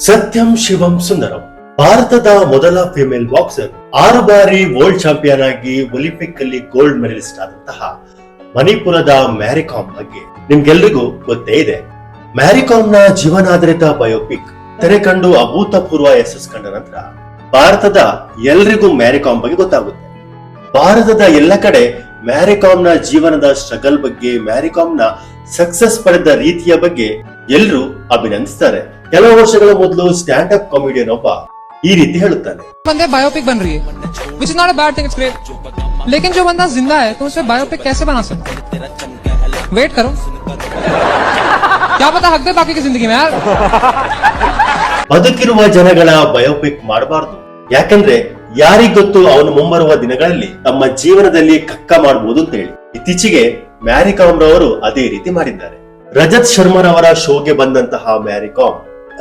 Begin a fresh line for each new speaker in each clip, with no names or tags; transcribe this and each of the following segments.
ಸತ್ಯಂ ಶಿವಂ ಸುಂದರಂ ಭಾರತದ ಮೊದಲ ಫಿಮೇಲ್ ಬಾಕ್ಸರ್, 6 ಬಾರಿ ವರ್ಲ್ಡ್ ಚಾಂಪಿಯನ್ ಆಗಿ ಒಲಿಂಪಿಕ್ ಅಲ್ಲಿ ಗೋಲ್ಡ್ ಮೆಡಲಿಸ್ಟ್ ಆದಂತಹ ಮಣಿಪುರದ ಮ್ಯಾರಿಕಾಮ್ ಬಗ್ಗೆ ನಿಮ್ಗೆಲ್ರಿಗೂ ಗೊತ್ತೇ ಇದೆ. ಮ್ಯಾರಿಕಾಮ್ ನ ಜೀವನಾಧಾರಿತ ಬಯೋಪಿಕ್ ತೆರೆ ಕಂಡು ಅಭೂತಪೂರ್ವ ಯಶಸ್ಸು ಕಂಡ ನಂತರ ಭಾರತದ ಎಲ್ರಿಗೂ ಮ್ಯಾರಿಕಾಮ್ ಬಗ್ಗೆ ಗೊತ್ತಾಗುತ್ತೆ. ಭಾರತದ ಎಲ್ಲ ಕಡೆ ಮ್ಯಾರಿಕಾಮ್ ನ ಜೀವನದ ಸ್ಟ್ರಗಲ್ ಬಗ್ಗೆ, ಮ್ಯಾರಿಕಾಮ್ ನ ಸಕ್ಸಸ್ ಪಡೆದ ರೀತಿಯ ಬಗ್ಗೆ ಎಲ್ಲರೂ ಅಭಿನಂದಿಸ್ತಾರೆ. ಕೆಲವು ವರ್ಷಗಳ ಮೊದಲು ಸ್ಟ್ಯಾಂಡ್ ಅಪ್ ಕಾಮಿಡಿಯನ್ ಒಬ್ಬ ಈ ರೀತಿ ಹೇಳುತ್ತಾನೆ,
बंदे बायोपिक बन रही है, which is not a bad thing, it's great. लेकिन जो बंदा जिंदा है तो उसे बायोपिक कैसे बना सकते? वेट करो, क्या पता हक दे बाकी की जिंदगी में यार.
ಬದುಕಿರುವ ಜನಗಳ ಬಯೋಪಿಕ್ ಮಾಡಬಾರದು, ಯಾಕಂದ್ರೆ ಯಾರಿಗ್ ಗೊತ್ತು ಅವನು ಮುಂಬರುವ ದಿನಗಳಲ್ಲಿ ತಮ್ಮ ಜೀವನದಲ್ಲಿ ಕಕ್ಕ ಮಾಡಬಹುದು ಅಂತ ಹೇಳಿ. ಇತ್ತೀಚೆಗೆ ಮ್ಯಾರಿಕಾಮ್ ರವರು ಅದೇ ರೀತಿ ಮಾಡಿದ್ದಾರೆ. ರಜತ್ ಶರ್ಮರವರ ಶೋಗೆ ಬಂದಂತಹ ಮ್ಯಾರಿಕಾಮ್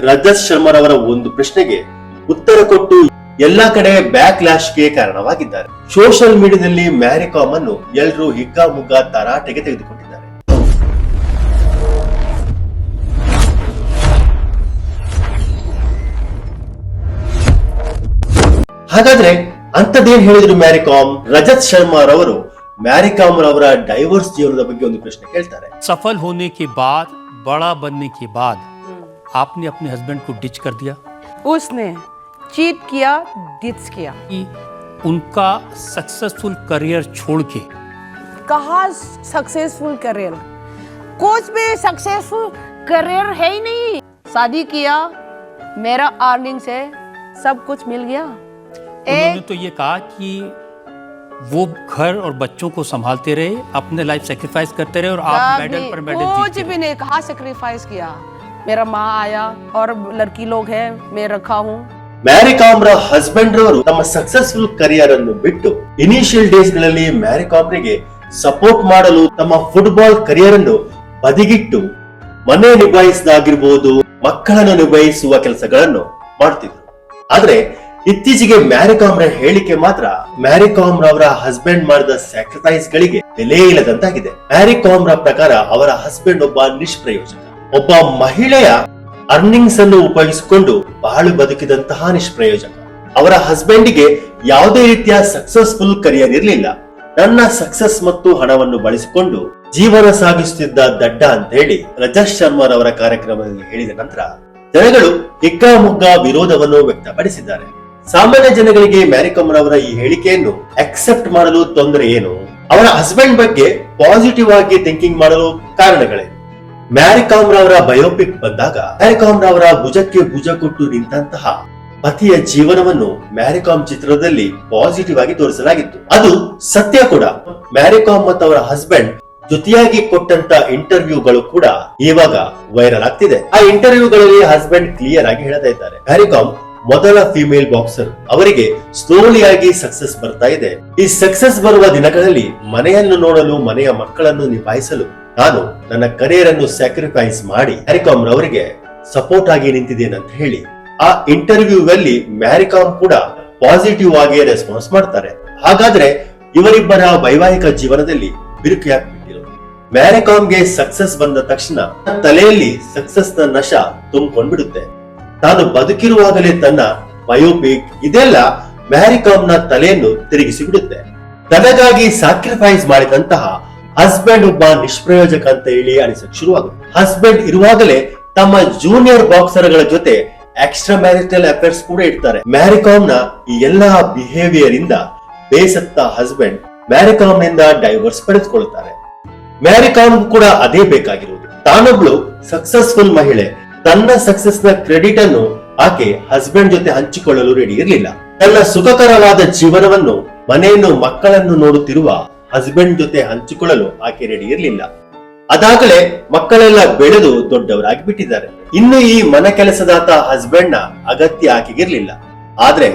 ರಜತ್ ಶರ್ಮರವರ ಒಂದು ಪ್ರಶ್ನೆಗೆ ಉತ್ತರ ಕೊಟ್ಟು ಎಲ್ಲಾ ಕಡೆ ಬ್ಯಾಕ್ ಲ್ಯಾಶ್ಗೆ ಕಾರಣವಾಗಿದ್ದಾರೆ. ಸೋಷಿಯಲ್ ಮೀಡಿಯಾದಲ್ಲಿ ಮ್ಯಾರಿಕಾಮ್ ಅನ್ನು ಎಲ್ಲರೂ ಹಿಗ್ಗಾಮುಗ್ಗಾ ತರಾಟೆಗೆ ತೆಗೆದುಕೊಂಡಿದ್ದಾರೆ. ಹಾಗಾದ್ರೆ ಅಂತದೇನ್ ಹೇಳಿದ್ರು ಮ್ಯಾರಿಕಾಮ್? ರಜತ್ ಶರ್ಮಾ ರವರು ಮ್ಯಾರಿಕಾಮ್ ರವರ ಡೈವರ್ಸ್ ಜೀವನದ ಬಗ್ಗೆ ಒಂದು ಪ್ರಶ್ನೆ ಕೇಳ್ತಾರೆ.
सफल होने के बाद, बड़ा बनने के बाद आपने अपने हस्बैंड को डिच कर दिया.
उसने चीट किया, डिच किया.
कि उनका सक्सेसफुल करियर छोड़ के
कहाँ सक्सेसफुल करियर? कुछ भी सक्सेसफुल करियर है ही नहीं. शादी किया, मेरा अर्निंग से सब कुछ मिल गया.
उन्होंने तो ये कहा कि वो घर और बच्चों को संभालते रहे, अपने लाइफ सेक्रीफाइस करते रहे और आप मेडल पर मेडल
कुछ
जीतते
भी नहीं. कहाँ सेक्रीफाइस किया? मेरा माँ आया और लड़की लोग है, मैं रखा हूँ.
ಮ್ಯಾರಿಕಾಮ್ ರ ಹಸ್ಬೆಂಡ್ ರವರು ತಮ್ಮ ಸಕ್ಸಸ್ಫುಲ್ ಕರಿಯರ್ ಅನ್ನು ಬಿಟ್ಟು ಇನಿಷಿಯಲ್ ಡೇಸ್ ಗಳಲ್ಲಿ ಮ್ಯಾರಿಕಾಮ್ ರಿಗೆ ಸಪೋರ್ಟ್ ಮಾಡಲು ತಮ್ಮ ಫುಟ್ಬಾಲ್ ಕರಿಯರ್ ಅನ್ನು ಬದಿಗಿಟ್ಟು ಮನೆ ನಿಭಾಯಿಸದಾಗಿರ್ಬೋದು, ಮಕ್ಕಳನ್ನು ನಿಭಾಯಿಸುವ ಕೆಲಸಗಳನ್ನು ಮಾಡ್ತಿದ್ರು. ಆದ್ರೆ ಇತ್ತೀಚೆಗೆ ಮ್ಯಾರಿಕಾಮ್ ರ ಹೇಳಿಕೆ ಮಾತ್ರ ಮ್ಯಾರಿಕಾಮ್ ರವರ ಹಸ್ಬೆಂಡ್ ಮಾಡಿದ ಸ್ಯಾಕ್ರಿಫೈಸ್ ಗಳಿಗೆ ಬೆಲೆ ಇಲ್ಲದಂತಾಗಿದೆ. ಮ್ಯಾರಿಕಾಮ್ ರ ಪ್ರಕಾರ ಅವರ ಹಸ್ಬೆಂಡ್ ಒಬ್ಬ ನಿಷ್ಪ್ರಯೋಜಕ, ಒಬ್ಬ ಮಹಿಳೆಯ ಅರ್ನಿಂಗ್ಸ್ ಅನ್ನು ಉಪಯೋಗಿಸಿಕೊಂಡು ಬಾಳು ಬದುಕಿದಂತಹ ನಿಷ್ಪ್ರಯೋಜಕ. ಅವರ ಹಸ್ಬೆಂಡ್ಗೆ ಯಾವುದೇ ರೀತಿಯ ಸಕ್ಸಸ್ಫುಲ್ ಕರಿಯರ್ ಇರಲಿಲ್ಲ. ನನ್ನ ಸಕ್ಸಸ್ ಮತ್ತು ಹಣವನ್ನು ಬಳಸಿಕೊಂಡು ಜೀವನ ಸಾಗಿಸುತ್ತಿದ್ದ ದಡ್ಡ ಅಂತ ಹೇಳಿ ರಜತ್ ಶರ್ಮರವರ ಕಾರ್ಯಕ್ರಮದಲ್ಲಿ ಹೇಳಿದ ನಂತರ ಜನಗಳು ಹಿಗ್ಗಾಮುಗ್ಗಾ ವಿರೋಧವನ್ನು ವ್ಯಕ್ತಪಡಿಸಿದ್ದಾರೆ. ಸಾಮಾನ್ಯ ಜನಗಳಿಗೆ ಮ್ಯಾರಿಕಾಮ್ ರವರ ಈ ಹೇಳಿಕೆಯನ್ನು ಅಕ್ಸೆಪ್ಟ್ ಮಾಡಲು ತೊಂದರೆ ಏನು? ಅವರ ಹಸ್ಬೆಂಡ್ ಬಗ್ಗೆ ಪಾಸಿಟಿವ್ ಆಗಿ ಥಿಂಕಿಂಗ್ ಮಾಡಲು ಕಾರಣಗಳೇನು? ಮ್ಯಾರಿಕಾಮ್ ರವರ ಬಯೋಪಿಕ್ ಬಂದಾಗ ಮ್ಯಾರಿಕಾಮ್ ರವರ ಭುಜಕ್ಕೆ ಭುಜ ಕೊಟ್ಟು ನಿಂತಹ ಪತಿಯ ಜೀವನವನ್ನು ಮ್ಯಾರಿಕಾಮ್ ಚಿತ್ರದಲ್ಲಿ ಪಾಸಿಟಿವ್ ಆಗಿ ತೋರಿಸಲಾಗಿತ್ತು. ಅದು ಸತ್ಯ ಕೂಡ. ಮ್ಯಾರಿಕಾಮ್ ಮತ್ತು ಅವರ ಹಸ್ಬೆಂಡ್ ಜೊತೆಯಾಗಿ ಕೊಟ್ಟಂತ ಇಂಟರ್ವ್ಯೂಗಳು ಕೂಡ ಇವಾಗ ವೈರಲ್ ಆಗ್ತಿದೆ. ಆ ಇಂಟರ್ವ್ಯೂಗಳಲ್ಲಿ ಹಸ್ಬೆಂಡ್ ಕ್ಲಿಯರ್ ಆಗಿ ಹೇಳ್ತಾ ಇದ್ದಾರೆ, ಮ್ಯಾರಿಕಾಮ್ ಮೊದಲ ಫಿಮೇಲ್ ಬಾಕ್ಸರ್, ಅವರಿಗೆ ಸ್ಲೋಲಿ ಆಗಿ ಸಕ್ಸಸ್ ಬರ್ತಾ ಇದೆ. ಈ ಸಕ್ಸಸ್ ಬರುವ ದಿನಗಳಲ್ಲಿ ಮನೆಯನ್ನು ನೋಡಲು, ಮನೆಯ ಮಕ್ಕಳನ್ನು ನಿಭಾಯಿಸಲು ನಾನು ನನ್ನ ಕರಿಯರ್ ಅನ್ನು ಸ್ಯಾಕ್ರಿಫೈಸ್ ಮಾಡಿ ಮ್ಯಾರಿಕಾಮ್ ರವರಿಗೆ ಸಪೋರ್ಟ್ ಆಗಿ ನಿಂತಿದ್ದೇನೆ ಅಂತ ಹೇಳಿ ಆ ಇಂಟರ್ವ್ಯೂ ಅಲ್ಲಿ ಮ್ಯಾರಿಕಾಮ್ ಕೂಡ ಪಾಸಿಟಿವ್ ಆಗಿ ರೆಸ್ಪಾನ್ಸ್ ಮಾಡ್ತಾರೆ. ಹಾಗಾದ್ರೆ ಇವರಿಬ್ಬರ ವೈವಾಹಿಕ ಜೀವನದಲ್ಲಿ ಬಿರುಕು ಯಾಕೆ ಬಿಟ್ಟಿರೋದು? ಮ್ಯಾರಿಕಾಮ್ಗೆ ಸಕ್ಸಸ್ ಬಂದ ತಕ್ಷಣ ತಲೆಯಲ್ಲಿ ಸಕ್ಸಸ್ ನ ನಶ ತುಂಬಿಕೊಂಡ್ಬಿಡುತ್ತೆ. ತಾನು ಬದುಕಿರುವಾಗಲೇ ತನ್ನ ಬಯೋಪಿಕ್ ಇದೆಲ್ಲ ಮ್ಯಾರಿಕಾಮ್ ನ ತಲೆಯನ್ನು ತಿರುಗಿಸಿ ಬಿಡುತ್ತೆ. ತನಗಾಗಿ ಸ್ಯಾಕ್ರಿಫೈಸ್ ಮಾಡಿದಂತಹ ಹಸ್ಬೆಂಡ್ ಒಬ್ಬ ನಿಷ್ಪ್ರಯೋಜಕ ಅಂತ ಹೇಳಿ ಅನಿಸಕ್ ಶುರುವಾಗುತ್ತೆ. ಹಸ್ಬೆಂಡ್ ಇರುವಾಗಲೇ ತಮ್ಮ ಜೂನಿಯರ್ ಬಾಕ್ಸರ್ ಗಳ ಜೊತೆ ಎಕ್ಸ್ಟ್ರಾ ಮ್ಯಾರಿಟಲ್ ಅಫೇರ್ಸ್ ಕೂಡ ಇಡ್ತಾರೆ. ಮ್ಯಾರಿಕಾಮ್ ನ ಈ ಎಲ್ಲಾ ಬಿಹೇವಿಯರ್ ಇಂದ ಬೇಸತ್ತ ಹಸ್ಬೆಂಡ್ ಮ್ಯಾರಿಕಾಮ್ ನಿಂದ ಡೈವರ್ಸ್ ಪಡೆದುಕೊಳ್ಳುತ್ತಾರೆ. ಮ್ಯಾರಿಕಾಮ್ ಕೂಡ ಅದೇ ಬೇಕಾಗಿರುವುದು. ತಾನೊಬ್ಳು ಸಕ್ಸಸ್ಫುಲ್ ಮಹಿಳೆ, ತನ್ನ ಸಕ್ಸಸ್ ನ ಕ್ರೆಡಿಟ್ ಅನ್ನು ಆಕೆ ಹಸ್ಬೆಂಡ್ ಜೊತೆ ಹಂಚಿಕೊಳ್ಳಲು ರೆಡಿ ಇರಲಿಲ್ಲ. ತನ್ನ ಸುಖಕರವಾದ ಜೀವನವನ್ನು, ಮನೆಯನ್ನು, ಮಕ್ಕಳನ್ನು ನೋಡುತ್ತಿರುವ ಹಸ್ಬೆಂಡ್ ಜೊತೆ ಹಂಚಿಕೊಳ್ಳಲು ಆಕೆ ರೆಡಿ ಇರಲಿಲ್ಲ. ಅದಾಗಲೇ ಮಕ್ಕಳೆಲ್ಲ ಬೆಳೆದು ದೊಡ್ಡವರಾಗಿ ಬಿಟ್ಟಿದ್ದಾರೆ. ಇನ್ನು ಈ ಮನ ಕೆಲಸದಾತ ಹಸ್ಬೆಂಡ್ ನ ಅಗತ್ಯ ಆಕೆಗಿರ್ಲಿಲ್ಲ. ಆದ್ರೆ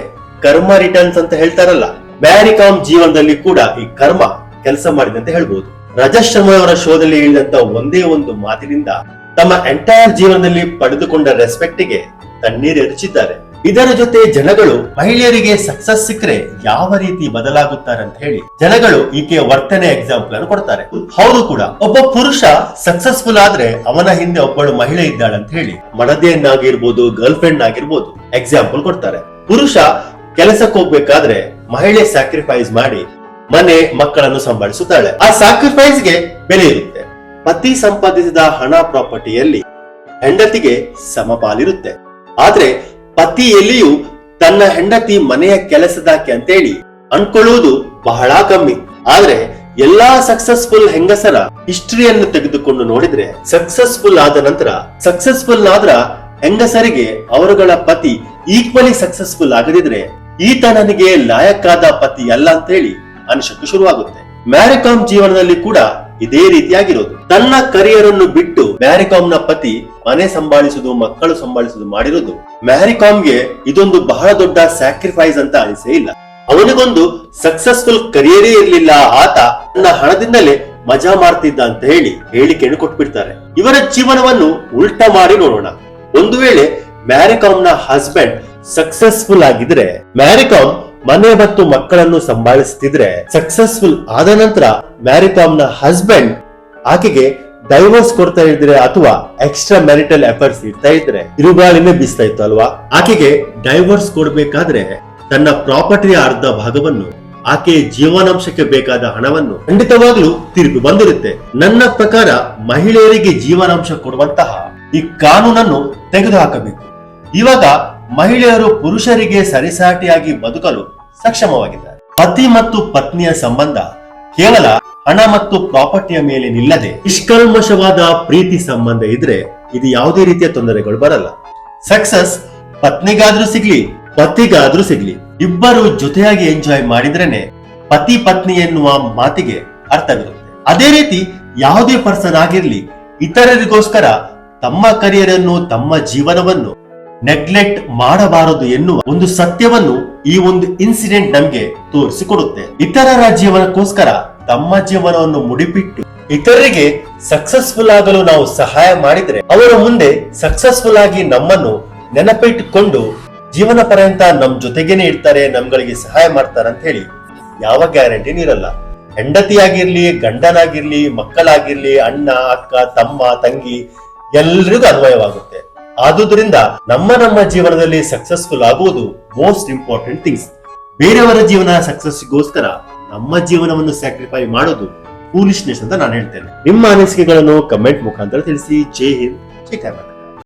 ಕರ್ಮ ರಿಟರ್ನ್ಸ್ ಅಂತ ಹೇಳ್ತಾರಲ್ಲ, ಮ್ಯಾರಿಕಾಮ್ ಜೀವನದಲ್ಲಿ ಕೂಡ ಈ ಕರ್ಮ ಕೆಲಸ ಮಾಡಿದಂತೆ ಹೇಳ್ಬಹುದು. ರಜತ್ ಶರ್ಮಾ ಅವರ ಶೋದಲ್ಲಿ ಹೇಳಿದಂತ ಒಂದೇ ಒಂದು ಮಾತಿನಿಂದ ತಮ್ಮ ಎಂಟೈರ್ ಜೀವನದಲ್ಲಿ ಪಡೆದುಕೊಂಡ ರೆಸ್ಪೆಕ್ಟ್ ಗೆ ತಣ್ಣೀರು ಎರಚಿದ್ದಾರೆ. ಇದರ ಜೊತೆ ಜನಗಳು ಮಹಿಳೆಯರಿಗೆ ಸಕ್ಸಸ್ ಸಿಕ್ಕರೆ ಯಾವ ರೀತಿ ಬದಲಾಗುತ್ತಾರೆ ಅಂತ ಹೇಳಿ ಜನಗಳು ಈಕೆಯ ವರ್ತನೆ ಎಕ್ಸಾಂಪಲ್ ಅನ್ನು ಕೊಡ್ತಾರೆ. ಹೌದು ಕೂಡ, ಒಬ್ಬ ಪುರುಷ ಸಕ್ಸಸ್ಫುಲ್ ಆದ್ರೆ ಅವನ ಹಿಂದೆ ಒಬ್ಬಳು ಮಹಿಳೆ ಇದ್ದಾಳೆ ಅಂತ ಹೇಳಿ ಮಡದಿಯನ್ನಾಗಿರ್ಬೋದು, ಗರ್ಲ್ ಫ್ರೆಂಡ್ ಆಗಿರ್ಬೋದು ಎಕ್ಸಾಂಪಲ್ ಕೊಡ್ತಾರೆ. ಪುರುಷ ಕೆಲಸಕ್ಕೆ ಹೋಗ್ಬೇಕಾದ್ರೆ ಮಹಿಳೆ ಸ್ಯಾಕ್ರಿಫೈಸ್ ಮಾಡಿ ಮನೆ ಮಕ್ಕಳನ್ನು ಸಂಭಾಳಿಸುತ್ತಾಳೆ. ಆ ಸ್ಯಾಕ್ರಿಫೈಸ್ ಗೆ ಬೆಲೆ ಇರುತ್ತೆ. ಪತಿ ಸಂಪಾದಿಸಿದ ಹಣ ಪ್ರಾಪರ್ಟಿಯಲ್ಲಿ ಹೆಂಡತಿಗೆ ಸಮಪಾಲಿರುತ್ತೆ. ಆದ್ರೆ ಪತಿ ಎಲ್ಲಿಯೂ ತನ್ನ ಹೆಂಡತಿ ಮನೆಯ ಕೆಲಸದಾಕೆ ಅಂತೇಳಿ ಅನ್ಕೊಳ್ಳುವುದು ಬಹಳ ಕಮ್ಮಿ. ಆದ್ರೆ ಎಲ್ಲಾ ಸಕ್ಸಸ್ಫುಲ್ ಹೆಂಗಸರ ಹಿಸ್ಟರಿಯನ್ನು ತೆಗೆದುಕೊಂಡು ನೋಡಿದ್ರೆ ಸಕ್ಸಸ್ಫುಲ್ ಆದ್ರ ಹೆಂಗಸರಿಗೆ ಅವರುಗಳ ಪತಿ ಈಕ್ವಲಿ ಸಕ್ಸಸ್ಫುಲ್ ಆಗದಿದ್ರೆ ಈತ ನನಗೆ ಲಾಯಕ್ಕಾದ ಪತಿ ಅಲ್ಲ ಅಂತ ಹೇಳಿ ಅನಿಸಕ್ಕೆ ಶುರುವಾಗುತ್ತೆ. ಮ್ಯಾರಿಕಾಮ್ ಜೀವನದಲ್ಲಿ ಕೂಡ ಇದೇ ರೀತಿಯಾಗಿರೋದು. ತನ್ನ ಕರಿಯರ್ ಅನ್ನು ಬಿಟ್ಟು ಮ್ಯಾರಿಕಾಮ್ ನ ಪತಿ ಮನೆ ಸಂಭಾಳಿಸುವುದು, ಮಕ್ಕಳು ಸಂಭಾಳಿಸುವುದು ಮಾಡಿರೋದು ಮ್ಯಾರಿಕಾಮ್ಗೆ ಇದೊಂದು ಬಹಳ ದೊಡ್ಡ ಸ್ಯಾಕ್ರಿಫೈಸ್ ಅಂತ ಅನಿಸೇ ಇಲ್ಲ. ಅವನಿಗೊಂದು ಸಕ್ಸಸ್ಫುಲ್ ಕರಿಯರೇ ಇರ್ಲಿಲ್ಲ, ಆತ ತನ್ನ ಹಣದಿಂದಲೇ ಮಜಾ ಮಾಡ್ತಿದ್ದ ಅಂತ ಹೇಳಿ ಹೇಳಿಕೆಯನ್ನು ಕೊಟ್ಬಿಡ್ತಾರೆ. ಇವರ ಜೀವನವನ್ನು ಉಲ್ಟಾ ಮಾಡಿ ನೋಡೋಣ. ಒಂದು ವೇಳೆ ಮ್ಯಾರಿಕಾಮ್ ನ ಹಸ್ಬೆಂಡ್ ಸಕ್ಸಸ್ಫುಲ್ ಆಗಿದ್ರೆ, ಮ್ಯಾರಿಕಾಮ್ ಮನೆ ಮತ್ತು ಮಕ್ಕಳನ್ನು ಸಂಭಾಳಿಸುತ್ತಿದ್ರೆ, ಸಕ್ಸಸ್ಫುಲ್ ಆದ ನಂತರ ಮ್ಯಾರಿಕಾಮ್ ನ ಹಸ್ಬೆಂಡ್ ಆಕೆಗೆ ಡೈವೋರ್ಸ್ ಕೊಡ್ತಾ ಇದ್ರೆ ಅಥವಾ ಎಕ್ಸ್ಟ್ರಾ ಮ್ಯಾರಿಟಲ್ ಅಫೇರ್ಸ್ ಇರ್ತಾ ಇದ್ರೆ ತಿರುಗಾಳಿನೇ ಬೀಸ್ತಾ ಇತ್ತು ಅಲ್ವಾ. ಆಕೆಗೆ ಡೈವೋರ್ಸ್ ಕೊಡ್ಬೇಕಾದ್ರೆ ತನ್ನ ಪ್ರಾಪರ್ಟಿಯ ಅರ್ಧ ಭಾಗವನ್ನು, ಆಕೆಯ ಜೀವನಾಂಶಕ್ಕೆ ಬೇಕಾದ ಹಣವನ್ನು ಖಂಡಿತವಾಗ್ಲೂ ತೀರ್ಪು ಬಂದಿರುತ್ತೆ. ನನ್ನ ಪ್ರಕಾರ ಮಹಿಳೆಯರಿಗೆ ಜೀವನಾಂಶ ಕೊಡುವಂತಹ ಈ ಕಾನೂನನ್ನು ತೆಗೆದುಹಾಕಬೇಕು. ಇವಾಗ ಮಹಿಳೆಯರು ಪುರುಷರಿಗೆ ಸರಿಸಾಟಿಯಾಗಿ ಬದುಕಲು ಸಕ್ಷಮವಾಗಿದ್ದಾರೆ. ಪತಿ ಮತ್ತು ಪತ್ನಿಯ ಸಂಬಂಧ ಕೇವಲ ಹಣ ಮತ್ತು ಪ್ರಾಪರ್ಟಿಯ ಮೇಲೆ ನಿಲ್ಲದೆ ನಿಷ್ಕಲ್ಮಶವಾದ ಪ್ರೀತಿ ಸಂಬಂಧ ಇದ್ರೆ ಇದು ಯಾವುದೇ ರೀತಿಯ ತೊಂದರೆಗಳು ಬರಲ್ಲ. ಸಕ್ಸಸ್ ಪತ್ನಿಗಾದ್ರೂ ಸಿಗ್ಲಿ, ಪತಿಗಾದ್ರೂ ಸಿಗ್ಲಿ, ಇಬ್ಬರು ಜೊತೆಯಾಗಿ ಎಂಜಾಯ್ ಮಾಡಿದ್ರೇನೆ ಪತಿ ಪತ್ನಿ ಎನ್ನುವ ಮಾತಿಗೆ ಅರ್ಥವಿರುತ್ತೆ. ಅದೇ ರೀತಿ ಯಾವುದೇ ಪರ್ಸನ್ ಆಗಿರ್ಲಿ, ಇತರರಿಗೋಸ್ಕರ ತಮ್ಮ ಕರಿಯರ್ ಅನ್ನು, ತಮ್ಮ ಜೀವನವನ್ನು ನೆಗ್ಲೆಕ್ಟ್ ಮಾಡಬಾರದು ಎನ್ನುವ ಒಂದು ಸತ್ಯವನ್ನು ಈ ಒಂದು ಇನ್ಸಿಡೆಂಟ್ ನಮ್ಗೆ ತೋರಿಸಿಕೊಡುತ್ತೆ. ಇತರರ ಜೀವನಕ್ಕೋಸ್ಕರ ತಮ್ಮ ಜೀವನವನ್ನು ಮುಡಿಪಿಟ್ಟು ಇತರರಿಗೆ ಸಕ್ಸಸ್ಫುಲ್ ಆಗಲು ನಾವು ಸಹಾಯ ಮಾಡಿದ್ರೆ ಅವರು ಮುಂದೆ ಸಕ್ಸಸ್ಫುಲ್ ಆಗಿ ನಮ್ಮನ್ನು ನೆನಪಿಟ್ಟುಕೊಂಡು ಜೀವನ ಪರ್ಯಂತ ನಮ್ ಜೊತೆಗೇನೆ ಇರ್ತಾರೆ, ನಮ್ಗಳಿಗೆ ಸಹಾಯ ಮಾಡ್ತಾರೆ ಅಂತ ಹೇಳಿ ಯಾವ ಗ್ಯಾರಂಟಿನೂ ಇರಲ್ಲ. ಹೆಂಡತಿಯಾಗಿರ್ಲಿ, ಗಂಡನಾಗಿರ್ಲಿ, ಮಕ್ಕಳಾಗಿರ್ಲಿ, ಅಣ್ಣ, ಅಕ್ಕ, ತಮ್ಮ, ತಂಗಿ ಎಲ್ರಿಗೂ ಅನ್ವಯವಾಗುತ್ತೆ. ಆದುದರಿಂದ ನಮ್ಮ ಜೀವನದಲ್ಲಿ ಸಕ್ಸಸ್ಫುಲ್ ಆಗುವುದು ಮೋಸ್ಟ್ ಇಂಪಾರ್ಟೆಂಟ್ ಥಿಂಗ್ಸ್. ಬೇರೆಯವರ ಜೀವನ ಸಕ್ಸಸ್ಗೋಸ್ಕರ ನಮ್ಮ ಜೀವನವನ್ನು ಸ್ಯಾಕ್ರಿಫೈ ಮಾಡೋದು ಫೂಲಿಶ್ನೆಸ್ ಅಂತ ನಾನು ಹೇಳ್ತೇನೆ. ನಿಮ್ಮ ಅನಿಸಿಕೆಗಳನ್ನು ಕಮೆಂಟ್ ಮುಖಾಂತರ ತಿಳಿಸಿ. ಜೈ ಹಿಂದ್, ಜೈ ಕರ್ನಾಟಕ.